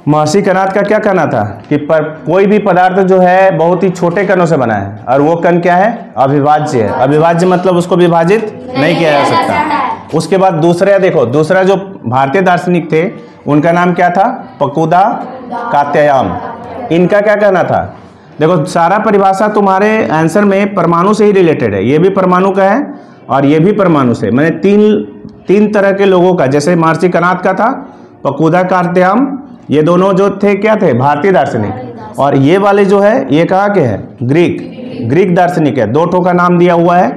महर्षि कणाद का क्या कहना था कि कोई भी पदार्थ जो है बहुत ही छोटे कणों से बना है और वो कण क्या है, अविभाज्य है। अविभाज्य मतलब उसको विभाजित नहीं किया जा सकता। उसके बाद दूसरा देखो, दूसरा जो भारतीय दार्शनिक थे उनका नाम क्या था, पकुदा कात्यायन। इनका क्या कहना था, देखो सारा परिभाषा तुम्हारे आंसर में परमाणु से ही रिलेटेड है। ये भी परमाणु का है और ये भी परमाणु से, मैंने तीन तरह के लोगों का, जैसे महर्षि कणाद का था, पकुदा कात्यायन, ये दोनों जो थे क्या थे, भारतीय दार्शनिक। और ये वाले जो है ये कहाँ के हैं, ग्रीक दार्शनिक है। दो ठो का नाम दिया हुआ है।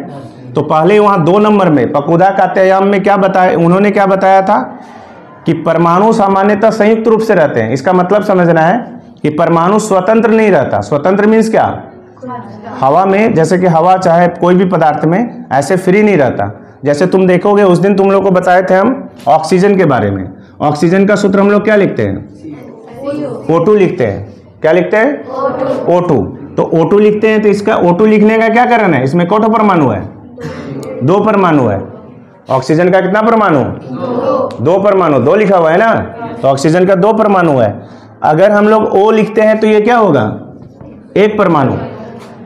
तो पहले वहाँ 2 नंबर में पकुदा कात्यायन में क्या बताया, उन्होंने क्या बताया था कि परमाणु सामान्यतः संयुक्त रूप से रहते हैं। इसका मतलब समझना है कि परमाणु स्वतंत्र नहीं रहता। स्वतंत्र मीन्स क्या, हवा में, जैसे कि हवा चाहे कोई भी पदार्थ में ऐसे फ्री नहीं रहता। जैसे तुम देखोगे उस दिन तुम लोग को बताए थे हम ऑक्सीजन के बारे में। ऑक्सीजन का सूत्र हम लोग क्या लिखते हैं, O2 लिखते हैं। क्या लिखते हैं, O2। तो O2 लिखते हैं, तो इसका O2 लिखने का क्या कारण है, इसमें कौन परमाणु है, 2 परमाणु है। ऑक्सीजन का कितना परमाणु, 2 परमाणु, 2 लिखा हुआ है ना, तो ऑक्सीजन का 2 परमाणु है। अगर हम लोग O लिखते हैं तो ये क्या होगा, 1 परमाणु।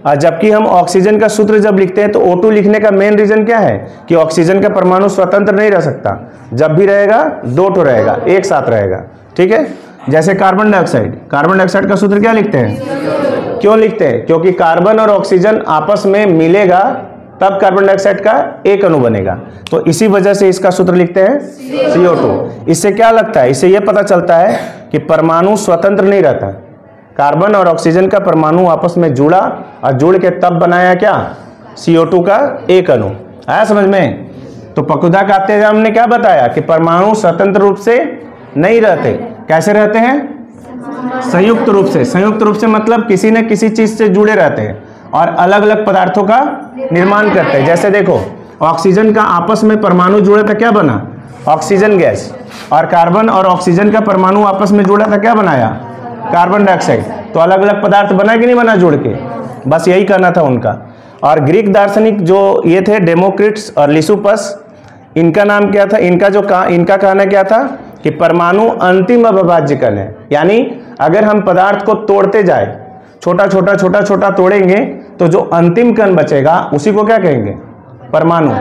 और जबकि हम ऑक्सीजन का सूत्र जब लिखते हैं तो O2 लिखने का मेन रीजन क्या है कि ऑक्सीजन का परमाणु स्वतंत्र नहीं रह सकता। जब भी रहेगा 2 ठो रहेगा, एक साथ रहेगा। ठीक है, जैसे कार्बन डाइऑक्साइड का सूत्र क्या लिखते हैं, क्यों लिखते हैं, क्योंकि कार्बन और ऑक्सीजन आपस में मिलेगा तब कार्बन डाइऑक्साइड का एक अणु बनेगा। तो इसी वजह से इसका सूत्र लिखते हैं CO2। इससे क्या लगता है, इससे यह पता चलता है कि परमाणु स्वतंत्र नहीं रहता। कार्बन और ऑक्सीजन का परमाणु आपस में जुड़ा और जुड़ के तब बनाया क्या, CO2 का एक अणु। आया समझ में। तो पकुदा कात्यायन ने क्या बताया कि परमाणु स्वतंत्र रूप से नहीं रहते, कैसे रहते हैं, संयुक्त रूप से। संयुक्त रूप से मतलब किसी न किसी चीज से जुड़े रहते हैं और अलग अलग पदार्थों का निर्माण करते हैं। जैसे देखो ऑक्सीजन का आपस में परमाणु जुड़ा था, क्या बना, ऑक्सीजन गैस। और कार्बन और ऑक्सीजन का परमाणु आपस में जुड़ा था, क्या बनाया, कार्बन डाइऑक्साइड। तो अलग अलग पदार्थ बना कि नहीं बना जुड़ के, बस यही करना था उनका। और ग्रीक दार्शनिक जो ये थे डेमोक्रिट्स और लिसुपस, इनका नाम क्या था, इनका कहना क्या था कि परमाणु अंतिम अविभाज्य कण है। यानी अगर हम पदार्थ को तोड़ते जाए, छोटा छोटा तोड़ेंगे तो जो अंतिम कण बचेगा उसी को क्या कहेंगे, परमाणु।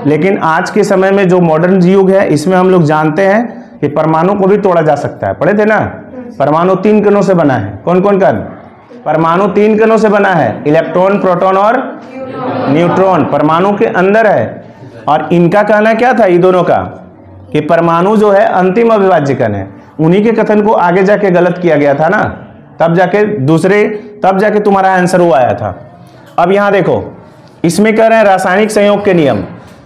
लेकिन आज के समय में जो मॉडर्न युग है इसमें हम लोग जानते हैं कि परमाणु को भी तोड़ा जा सकता है। पढ़े थे ना, परमाणु 3 कणों से बना है। कौन कौन कण, परमाणु 3 कणों से बना है, इलेक्ट्रॉन, प्रोटॉन और न्यूट्रॉन परमाणु के अंदर है। और इनका कहना क्या था, ये दोनों का, कि परमाणु जो है अंतिम अविभाज्य कण है। उन्हीं के कथन को आगे जाके गलत किया गया था ना, तब जाके तुम्हारा आंसर वो आया था। अब यहां देखो, इसमें कह रहे हैं रासायनिक संयोग के नियम,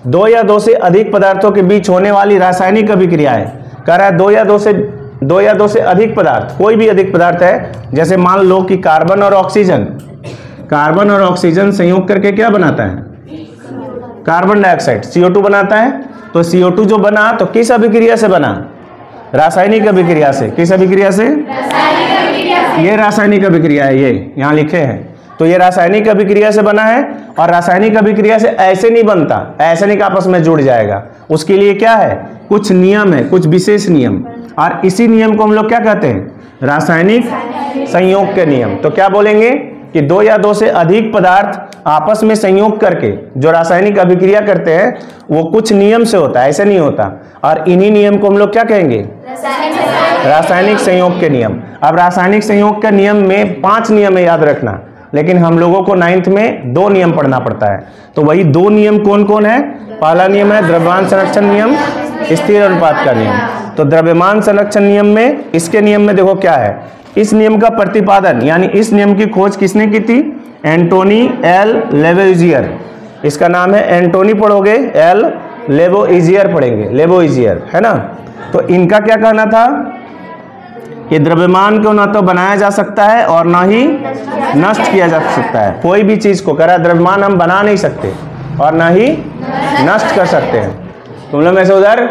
2 या 2 से अधिक पदार्थों के बीच होने वाली रासायनिक अभिक्रियाएं। कह रहा है 2 या 2 से अधिक पदार्थ, कोई भी अधिक पदार्थ है। जैसे मान लो कि कार्बन और ऑक्सीजन संयोग करके क्या बनाता है, कार्बन डाइऑक्साइड, CO2 बनाता है। तो CO2 जो बना तो किस अभिक्रिया से बना, रासायनिक अभिक्रिया से। किस अभिक्रिया से, ये रासायनिक अभिक्रिया है, ये यहाँ लिखे हैं। तो ये रासायनिक अभिक्रिया से बना है। और रासायनिक अभिक्रिया से ऐसे नहीं बनता, ऐसे नहीं आपस में जुड़ जाएगा। उसके लिए क्या है, कुछ नियम है, कुछ विशेष नियम। और इसी नियम को हम लोग क्या कहते हैं, रासायनिक संयोग के नियम। तो क्या बोलेंगे कि 2 या 2 से अधिक पदार्थ आपस में संयोग करके जो रासायनिक अभिक्रिया करते हैं वो कुछ नियम से होता है, ऐसे नहीं होता। और इन्हीं नियम को हम लोग क्या कहेंगे, रासायनिक संयोग के नियम। अब रासायनिक संयोग के नियम में 5 नियम है, याद रखना। लेकिन हम लोगों को 9th में 2 नियम पढ़ना पड़ता है। तो वही 2 नियम कौन कौन है, पहला नियम है द्रव्यमान संरक्षण नियम, स्थिर अनुपात का नियम। तो द्रव्यमान संरक्षण नियम में, इसके नियम में देखो क्या है, इस नियम का प्रतिपादन यानी इस नियम की खोज किसने की थी, एंटोनी एल लेवोइजियर। इसका नाम है एंटोनी, पढ़ोगे एल लेवोइजियर पढ़ेंगे, लेवोइजियर है ना। तो इनका क्या कहना था कि द्रव्यमान को ना तो बनाया जा सकता है और ना ही नष्ट किया जा सकता है। कोई भी चीज को करा द्रव्यमान हम बना नहीं सकते और ना ही नष्ट कर सकते हैं। तुम लोग में से उधर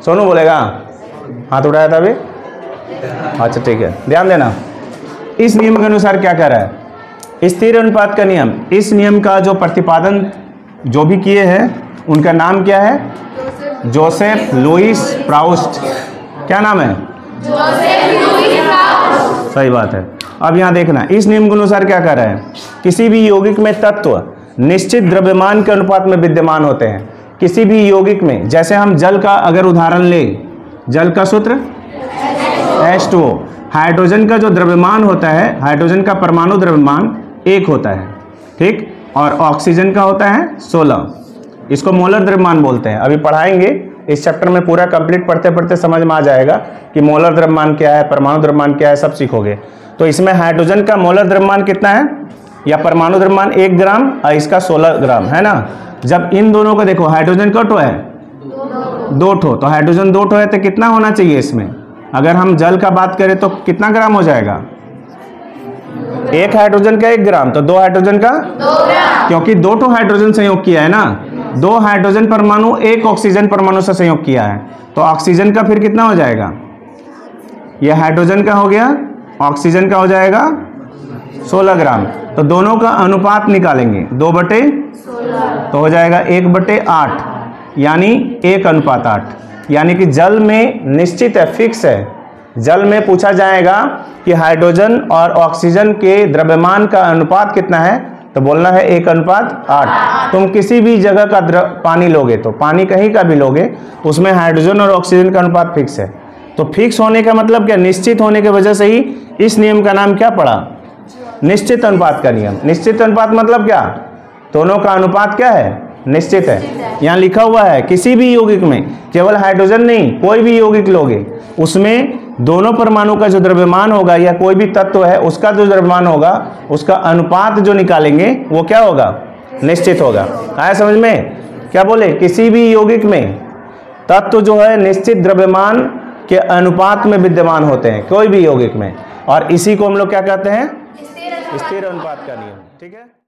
सोनू बोलेगा, हाथ उठाया था अभी, अच्छा ठीक है, ध्यान देना। इस नियम के अनुसार क्या कह रहा है, स्थिर अनुपात का नियम। इस नियम का जो प्रतिपादन जो भी किए हैं उनका नाम क्या है, जोसेफ लुईस प्राउस्ट। क्या नाम है, जोसेफ सही बात है। अब यहाँ देखना, इस नियम के अनुसार क्या कर रहा है, किसी भी यौगिक में तत्व निश्चित द्रव्यमान के अनुपात में विद्यमान होते हैं। किसी भी यौगिक में, जैसे हम जल का अगर उदाहरण लें, जल का सूत्र H2O, हाइड्रोजन का जो द्रव्यमान होता है, हाइड्रोजन का परमाणु द्रव्यमान 1 होता है, ठीक, और ऑक्सीजन का होता है 16। इसको मोलर द्रव्यमान बोलते हैं। अभी पढ़ाएंगे इस चैप्टर में, पूरा कंप्लीट पढ़ते पढ़ते समझ में आ जाएगा कि मोलर द्रव्यमान क्या है, परमाणु द्रव्यमान क्या है, सब सीखोगे। तो इसमें हाइड्रोजन का मोलर द्रव्यमान कितना है, या परमाणु द्रव्यमान 1 ग्राम और इसका 16 ग्राम है ना। जब इन दोनों को देखो, हाइड्रोजन का ठो है 2 ठो, तो हाइड्रोजन 2 ठो है तो कितना होना चाहिए इसमें, अगर हम जल का बात करें तो कितना ग्राम हो जाएगा, 1 हाइड्रोजन का 1 ग्राम, तो 2 हाइड्रोजन का 2 ग्राम, क्योंकि 2 ठो हाइड्रोजन संयोग किया है ना, 2 हाइड्रोजन परमाणु 1 ऑक्सीजन परमाणु से संयोग किया है, तो ऑक्सीजन का फिर कितना हो जाएगा, यह हाइड्रोजन का हो गया, ऑक्सीजन का हो जाएगा 16 ग्राम। तो दोनों का अनुपात निकालेंगे, 2/16 तो हो जाएगा 1/8, यानी 1:8। यानी कि जल में निश्चित है, फिक्स है, जल में पूछा जाएगा कि हाइड्रोजन और ऑक्सीजन के द्रव्यमान का अनुपात कितना है, तो बोलना है 1:8। तुम किसी भी जगह का पानी लोगे, तो पानी कहीं का भी लोगे, उसमें हाइड्रोजन और ऑक्सीजन का अनुपात फिक्स है। तो फिक्स होने का मतलब क्या, निश्चित होने की वजह से ही इस नियम का नाम क्या पड़ा, निश्चित अनुपात का नियम। निश्चित अनुपात मतलब क्या, दोनों का अनुपात क्या है, निश्चित है। यहाँ लिखा हुआ है किसी भी यौगिक में, केवल हाइड्रोजन नहीं, कोई भी यौगिक लोगे उसमें दोनों परमाणु का जो द्रव्यमान होगा, या कोई भी तत्व है उसका जो द्रव्यमान होगा, उसका अनुपात जो निकालेंगे वो क्या होगा, निश्चित होगा। आया समझ में, क्या बोले, किसी भी यौगिक में तत्व जो है निश्चित द्रव्यमान के अनुपात में विद्यमान होते हैं, कोई भी यौगिक में, और इसी को हम लोग क्या कहते हैं, स्थिर अनुपात का नियम। ठीक है।